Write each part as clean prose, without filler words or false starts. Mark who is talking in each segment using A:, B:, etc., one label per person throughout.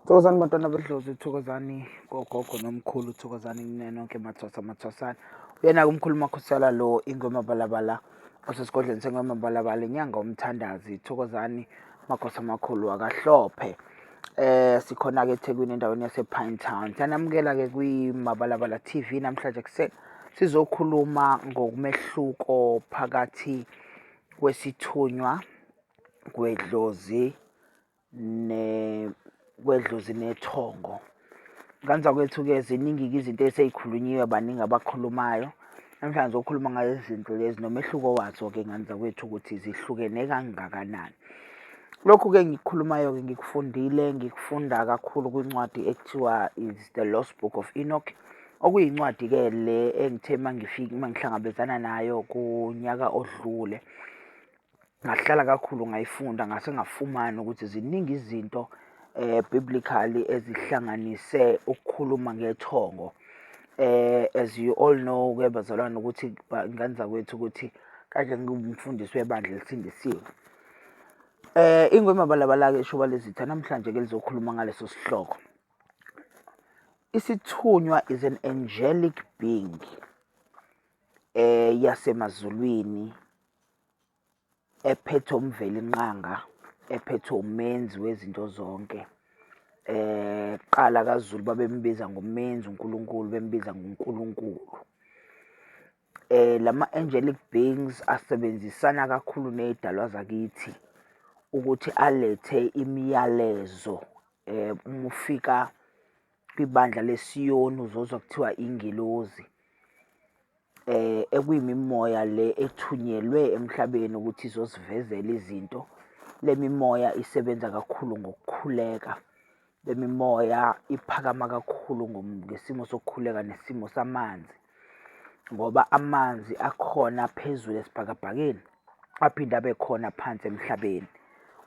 A: Thokozani bantwana bedlozi, thokozani kogogo nomkhulu, thokozani kunene nonke mathwasana. Uyena-ke umkhulu Makhosala lo ingoma balabala osesigodlweni sengoma balabala inyanga umthandazi. Thokozani makhosi amakhulu akahlophe. Sikhona-ke eThekwini endaweni yase-Pine Town. Sanamukela-ke kwiMabalabala TV namhlanje kuseni sizokhuluma ngokumehluko phakathi kwesithunywa kwedlozi nethongo. Nganza kwethu-ke ziningi-ke izinto eseyikhulunyiwe, baningi abakhulumayo. Namhlanje zokhuluma ngayo izinto lezi nomehluko wazo-ke nganza kwethu ukuthi zihlukene kangakanani. Lokhu-ke ngikukhulumayo-ke ngikufunda kakhulu kwincwadi ekuthiwa is the Lost Book of Enoch, okuyincwadi-ke le engithe mangihlangabezana nayo kunyaka odlule. Ngahlala kakhulu ngayifunda, ngase ngafumana ukuthi ziningi izinto biblically ezihlanganise ukukhuluma ngethongo. As you all know-ke bazalwane, ukuthi nganza kwethu ukuthi kanje ngingumfundisi webandla elisindisiwe. Ingoma balabala-ke ishuba lezitha namhlanje-ke lizokhuluma ngaleso sihloko. Isithunywa is an angelic being yasemazulwini ephethe umveli nqanga, ephethe umenzi wezinto zonke. Qala kaZulu babembiza ngomenzi uNkulunkulu, bembiza ngoNkulunkulu. Lama angelic beings asebenzisana kakhulu nezidalwa zakithi ukuthi alethe imiyalezo. Uma ufika kwibandla leSiyoni uzozwa kuthiwa ingelozi, ekuyimimoya le ethunyelwe emhlabeni ukuthi izosivezela izinto. Le mimoya isebenza kakhulu ngokukhuleka. Le mimoya iphakama kakhulu ngesimo sokukhuleka nesimo samanzi, ngoba amanzi akhona phezulu esibhakabhakeni aphinde abe khona phansi emhlabeni.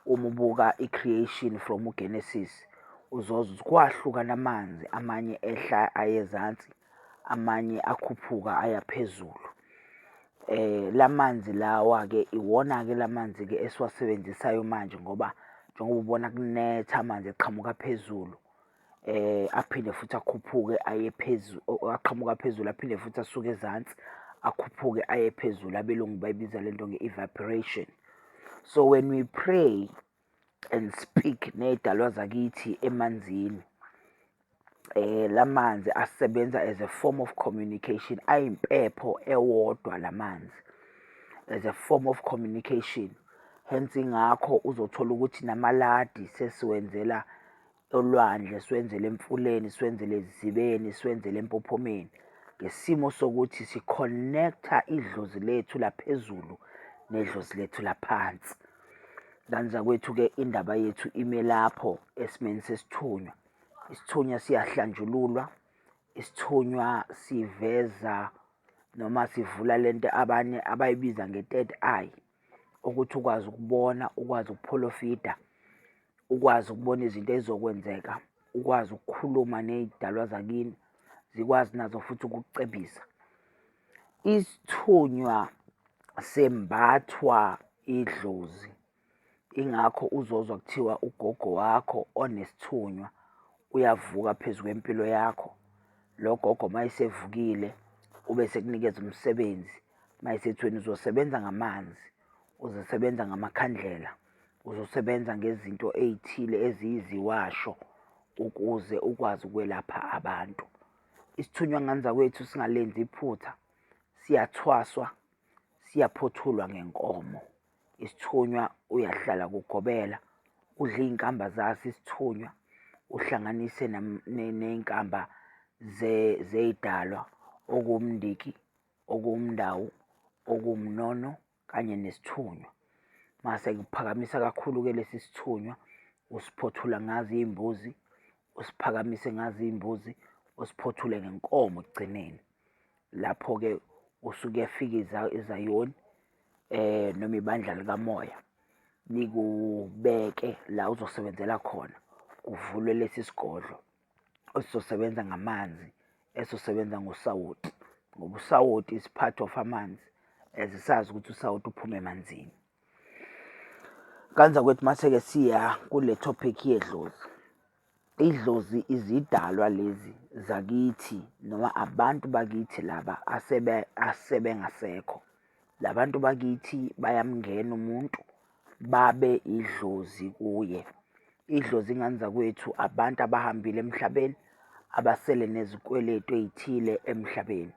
A: Uma ubuka i-creation from uGenesis uzozwa ukuthi kwahlukana amanzi, amanye ehla ayezansi, amanye akhuphuka aya phezulu. Lamanzi lawa-ke iwona-ke lamanzi-ke esiwasebenzisayo manje, ngoba njengoba ubona kunetha amanzi eqhamuka phezulu, aphinde futhi akhuphuke aye phezulu, aqhamuka phezulu aphinde futhi asuke ezansi akhuphuke aye phezulu. Abelungu bayibiza lento nge-evaporation. So when we pray and speak nezidalwa zakithi emanzini, lamanzi asebenza as a form of communication, ayimpepho ewodwa lamanzi, as a form of communication. Hence ingakho uzothola ukuthi namaladi sesiwenzela olwandle, siwenzele emfuleni, siwenzele ezibeni, siwenzele empophomeni, ngesimo sokuthi si-connecta idlozi lethu laphezulu nedlozi lethu laphansi. Nganza kwethu-ke indaba yethu ime lapho esimeni sesithunywa. Isithunywa siyahlanjululwa, isithunywa siveza noma sivula lento abanye abayibiza nge-third eye, ukuthi ukwazi ukubona, ukwazi ukupholofida, ukwazi ukubona izinto ezizokwenzeka, ukwazi ukukhuluma nezidalwa zakini, zikwazi nazo futhi ukukucebisa. Isithunywa sembathwa idlozi, ingakho uzozwa kuthiwa ugogo wakho onesithunywa uyavuka phezu kwempilo yakho. Lo gogo mayesevukile ube sekunikeza umsebenzi, mayesethweni uzosebenza ngamanzi, uzosebenza ngamakhandlela, uzosebenza ngezinto ey'thile eziyiziwasho ukuze ukwazi ukwelapha abantu. Isithunywa nganza kwethu singalenzi iphutha, siyathwaswa, siyaphothulwa ngenkomo. Isithunywa uyahlala kugobela, udle iy'nkamba zaso isithunywa, uhlanganise ney'nkamba zey'dalwa, okuwumndiki, okuwumndawu, okuwumnono kanye nesithunywa. Mase kuphakamisa kakhulu-ke lesi sithunywa, usiphothula ngazo iy'mbuzi, usiphakamise ngazo iy'mbuzi, usiphothule ngenkomo ekugcineni. Lapho-ke usuke uyafika eZayoni noma ibandla likamoya likubeke la uzosebenzela khona, kuvulwe lesi sigodlo esizosebenza ngamanzi, esizosebenza ngosawoti, ngoba usawoti is part of amanzi, sazi ukuthi usawoti uphume emanzini. Kanza kwethu mase-ke siya kule topic yedlozi. Idlozi izidalwa lezi zakithi noma abantu bakithi laba asebengasekho. Labantu bakithi bayamngena umuntu babe idlozi kuye. Idlozi ingane zakwethu abantu abahambile emhlabeni abasele nezikweletu ey'thile emhlabeni.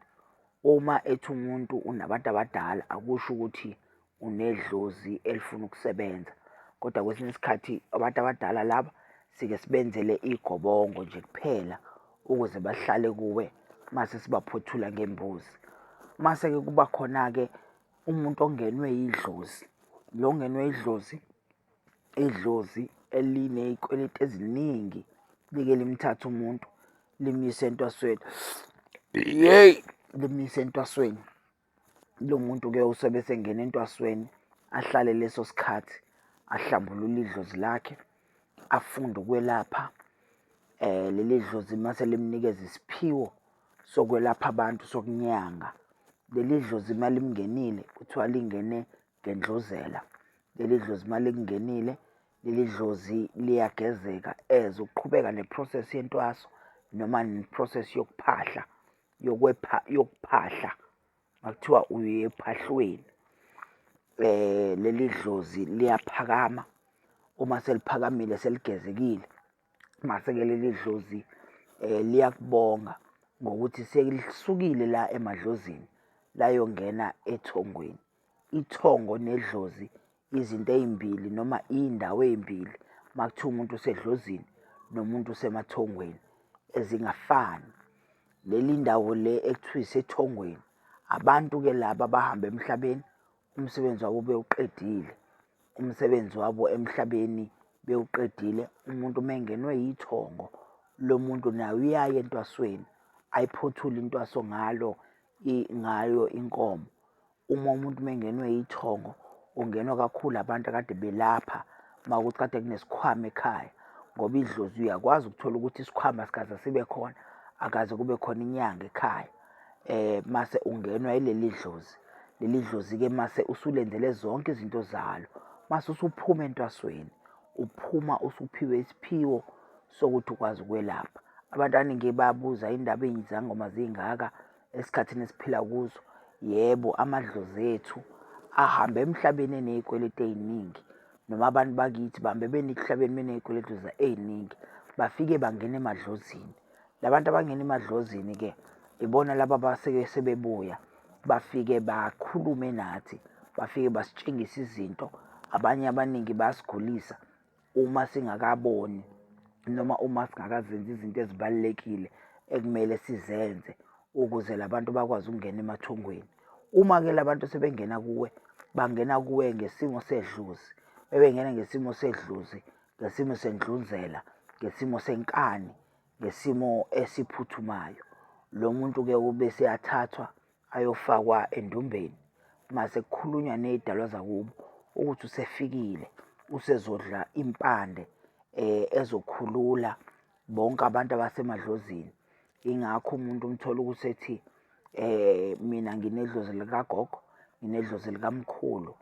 A: Uma ethi umuntu unabantu abadala akusho ukuthi unedlozi elifuna ukusebenza, kodwa kwesinye isikhathi abantu abadala laba sike sibenzele igobongo nje kuphela ukuze bahlale kuwe mase sibaphothula ngembuzi. Mase-ke kuba khona-ke umuntu ongenwe idlozi. Lo ongenwe idlozi, idlozi eliney'kweletu eziningi like limthathe umuntu limyise entwasweni. Yeyi, limyise entwasweni. Lo muntu-ke usobe esengena entwasweni, ahlale leso sikhathi ahlambulule idlozi lakhe, afunde ukwelapha. Leli dlozi mase limnikeza isiphiwo sokwelapha abantu, sokunyanga. Leli dlozi uma limngenile kuthiwa lingene ngendlozela. Leli dlozi uma likungenile, leli dlozi liyagezeka as uqhubeka ne-process yentwaso noma ne-process yokuphahla, yokuphahla. Makuthiwa uye ephahlweni, leli dlozi liyaphakama. Uma seliphakamile seligezekile, mase-ke leli dlozi liyakubonga ngokuthi selisukile la emadlozini layongena ethongweni. Ithongo nedlozi izinto ey'mbili noma iy'ndawo ey'mbili makuthiwa umuntu usedlozini nomuntu usemathongweni ezingafani. Leli ndawo le ekuthiwa isethongweni, abantu-ke laba abahamba emhlabeni umsebenzi wabo bewuqedile. Umsebenzi wabo emhlabeni bewuqedile. Umuntu uma engenwe yithongo, lo muntu naye uyaya entwasweni ayiphothule intwaso ngayo inkomo. Uma umuntu uma engenwe yithongo, ungenwa kakhulu abantu akade belapha uma kuwukuthi kade kunesikhwama ekhaya, ngoba idlozi uyakwazi ukuthola ukuthi isikhwama asikaze sibe khona, akaze kube khona inyanga ekhaya. Mase ungenwa yileli dlozi. Leli dlozi-ke mase usulenzele zonke izinto zalo. Mase usuphuma entwasweni, uphuma usuphiwe isiphiwo sokuthi ukwazi ukwelapha. Abantu abaningi bayabuza indaba izangoma zingaka esikhathini esiphila kuzo. Yebo, amadlozi ethu ahamba emhlabeni eney'kweletu ey'ningi, noma abantu bakithi bahambe emhlabeni beney'kweletu ey'ningi, bafike bangena emadlozini. Labantu abangena emadlozini-ke ibona laba abaseke sebebuya bafike bakhulume nathi, bafike basitshengise izinto. Abanye abaningi bayasigulisa uma singakaboni noma uma singakazenzi izinto ezibalulekile ekumele sizenze ukuze labantu bakwazi ukungena emathongweni. Uma-ke labantu sebengena kuwe, bangena kuwe ngesimo sedlozi. Bebengena ngesimo sedlozi, ngesimo sendlunzela, ngesimo senkani, ngesimo esiphuthumayo. Lo muntu-ke ube seyathathwa ayofakwa endumbeni. Mase kukhulunywa ney'dalwa zakubo ukuthi usefikile, usezodla impande ezokhulula bonke abantu abasemadlozini. Ingakho umuntu umthola ukuthi ethi mina nginedlozi likagogo, nginedlozi likamkhulu.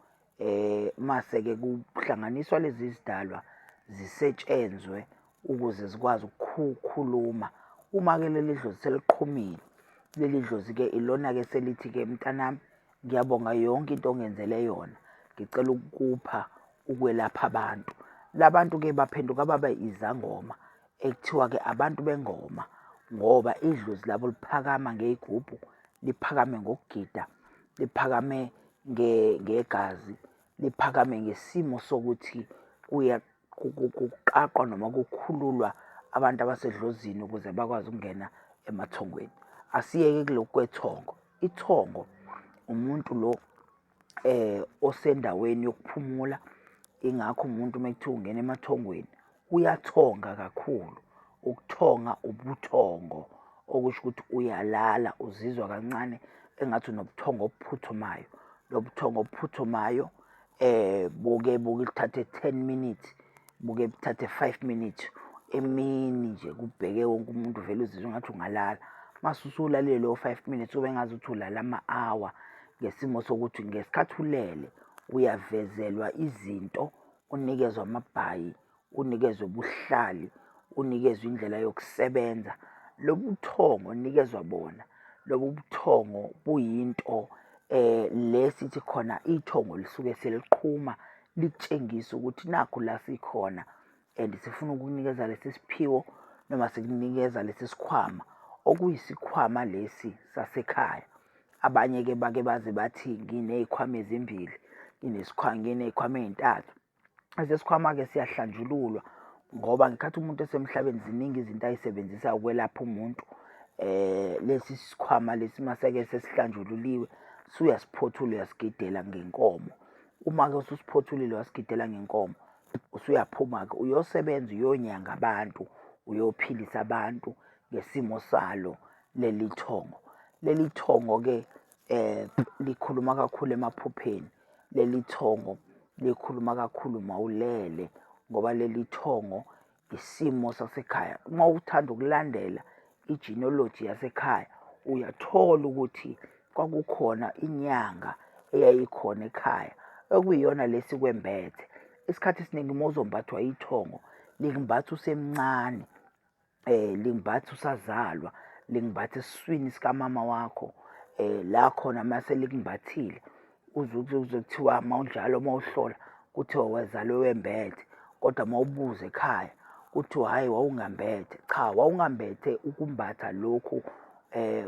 A: Mase-ke kuhlanganiswa lezi zidalwa zisetshenzwe ukuze zikwazi ukukhuluma. Uma-ke leli dlozi seliqhumile, leli dlozi-ke ilona-ke selithi-ke mntanami, ngiyabonga yonke into ongenzele yona, ngicela ukukupha ukwelapha abantu. La bantu-ke baphenduka baba izangoma ekuthiwa-ke abantu bengoma, ngoba idlozi labo liphakama ngey'gubhu, liphakame ngokugida, liphakame ngegazi, liphakame ngesimo sokuthi kuqaqwa noma kukhululwa abantu abasedlozini ukuze bakwazi ukungena emathongweni. Asiyeke kulokhu kwethongo. Ithongo umuntu lo osendaweni yokuphumula. Ingakho umuntu uma kuthiwa ungena emathongweni uyathonga kakhulu. Ukuthonga ubuthongo, okusho ukuthi uyalala, uzizwa kancane engathi unobuthongo obuphuthumayo. Lo buthongo obuphuthumayo buke buthathe 10 minutes, buke buthathe 5 minutes. Emini nje kubheke wonke umuntu vele uzizwa engathi ungalala. Mase usulalile leyo 5 minutes ube ngazi ukuthi ulala ama-hour, ngesimo sokuthi ngesikhathi ulele uyavezelwa izinto, unikezwe amabhayi, unikezwe ubuhlali, unikezwe indlela yokusebenza. Lobu buthongo onikezwa bona, lobu buthongo buyinto lesithi khona ithongo lisuke seliqhuma likutshengisa ukuthi nakhu la sikhona and sifuna ukukunikeza lesi siphiwo noma sikunikeza lesi sikhwama okuyisikhwama lesi sasekhaya. Abanye-ke bake baze bathi nginey'khwama ezimbili, nginey'khwama ey'ntathu. Lesi sikhwama-ke siyahlanjululwa ngoba ngekhathi umuntu esemhlabeni ziningi izinto ay'sebenzisa ukwelapha umuntu. Lesi sikhwama lesi maseke sesihlanjululiwe usuyasiphothula uyasigidela ngenkomo. Uma-ke ususiphothulile wasigidela ngenkomo, usuyaphuma-ke uyosebenza uyonyanga abantu, uyophilisa abantu ngesimo salo leli thongo. Leli thongo-ke likhuluma kakhulu emaphupheni. Leli thongo likhuluma kakhulu mawulele ngoba leli thongo isimo sasekhaya. Uma uthanda ukulandela i-genealogy yasekhaya, uyathola ukuthi kwakukhona inyanga eyayikhona ekhaya okuyiyona lesi kwembethe. Isikhathi esiningi uma uzombathwa ithongo likumbatha usemncane, likumbatha usazalwa, likumbatha esiswini sikamama wakho. La khona mase likumbathile uzokuthiwa mawunjalo mawuhlola kuthiwa wazalwe wembethe, kodwa mawubuza ekhaya kuthiwa hhayi wawungambethe. Cha, wawungambethe ukumbatha lokhu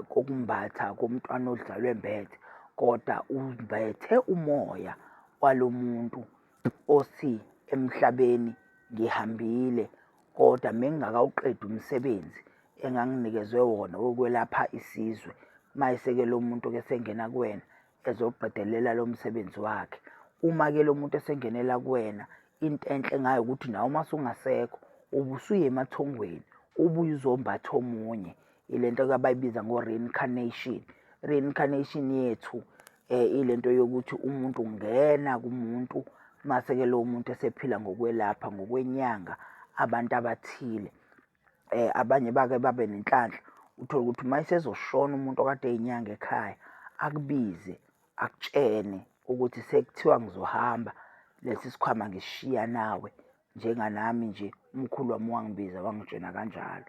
A: kokumbatha komntwana ozalwe mbethe, kodwa umbethe umoya walo muntu othi emhlabeni ngihambile, kodwa mengingakawuqedi umsebenzi enganginikezwe wona wokwelapha isizwe. Mayeseke lo muntu-ke esengena kuwena ezoqedelela lo msebenzi wakhe. Uma-ke lo muntu esengenela kuwena, into enhle ngayo ukuthi nawe uma usungasekho ubusuya emathongweni ubuye uzombatha omunye. Ile nto abayibiza ngo-reincarnation. Reincarnation yethu ilento yokuthi umuntu ungena kumuntu mase-ke lowo muntu esephila ngokwelapha ngokwenyanga abantu abathile. Abanye bake babe nenhlanhla uthole ukuthi uma esezoshona umuntu okade eyinyanga ekhaya akubize akutshene ukuthi sekuthiwa ngizohamba, lesi sikhwama ngishiya nawe. Njenganami nje umkhulu wami wangibiza wangitshena kanjalo.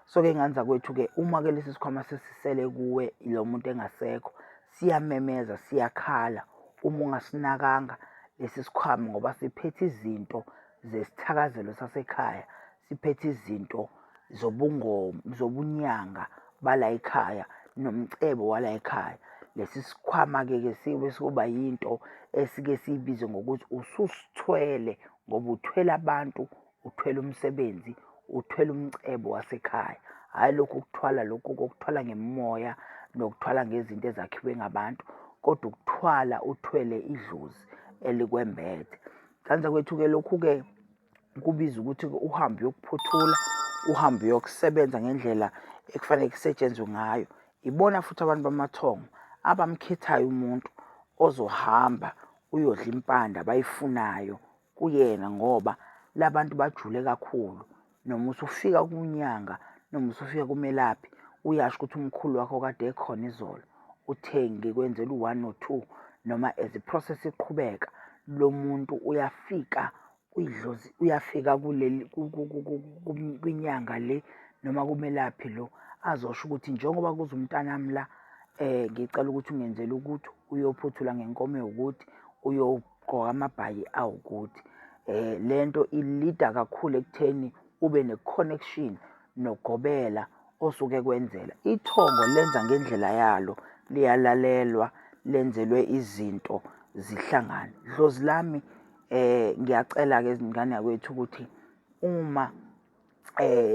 A: So-ke nganza kwethu-ke uma-ke lesi sikhwama sesisele kuwe lo muntu engasekho, siyamemeza, siyakhala uma ungasinakanga lesi sikhwama ngoba siphethe izinto zesithakazelo sasekhaya, siphethe izinto zobunyanga bala ekhaya nomcebo wala ekhaya. Lesi sikhwama-ke sibe sokuba yinto esike siyibize ngokuthi ususithwele ngoba uthwele abantu, uthwele umsebenzi, uthwele umcebo wasekhaya. Hhayi lokhu ukuthwala lokhu kokuthwala ngemoya nokuthwala ngezinto ezakhiwe ngabantu, kodwa ukuthwala uthwele idlozi elikwembethe. Kanza kwethu-ke lokhu-ke kubiza ukuthi-ke uhambe uyokuphothula, uhambe uyokusebenza ngendlela ekufanele kusetshenzwe ngayo. Ibona futhi abantu bamathongo abamkhethayo umuntu ozohamba uyodla impande abayifunayo kuyena ngoba la bantu bajule kakhulu. Noma usufika kunyanga noma usufika kumelaphi, uyasho ukuthi umkhulu wakho kade ekhona izolo uthe ngikwenzela u-1 no-2, noma as i-process iqhubeka lo muntu uyafika kwidlozi, uyafika kwinyanga le noma kumelaphi lo azosho ukuthi njengoba kuze umntanami la ngicela ukuthi ungenzele ukuthi uyophothula ngenkomo ewukuthi, uyogqoka amabhayi awukuthi. Le nto ilida kakhulu ekutheni ube ne-connection nokugobela osuke kwenzela. Ithongo lenza ngendlela yalo, liyalalelwa, lenzelwe izinto zihlangane. Dlozi lami, ngiyacela-ke izingane yakwethu ukuthi uma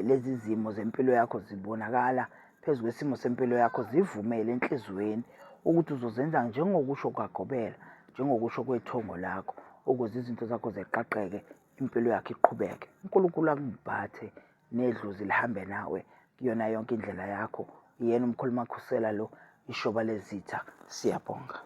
A: lezi zimo zempilo yakho zibonakala phezu kwesimo sempilo yakho, zivumele enhliziyweni ukuthi uzozenza njengokusho kwagobela, njengokusho kwethongo lakho, ukuze izinto zakho ziqaqeke, impilo yakho iqhubeke. uNkulunkulu akubhathe nedlozi lihambe nawe kuyona yonke indlela yakho. Yena umkhulumakhusela lo, ishoba lezitha. Siyabonga.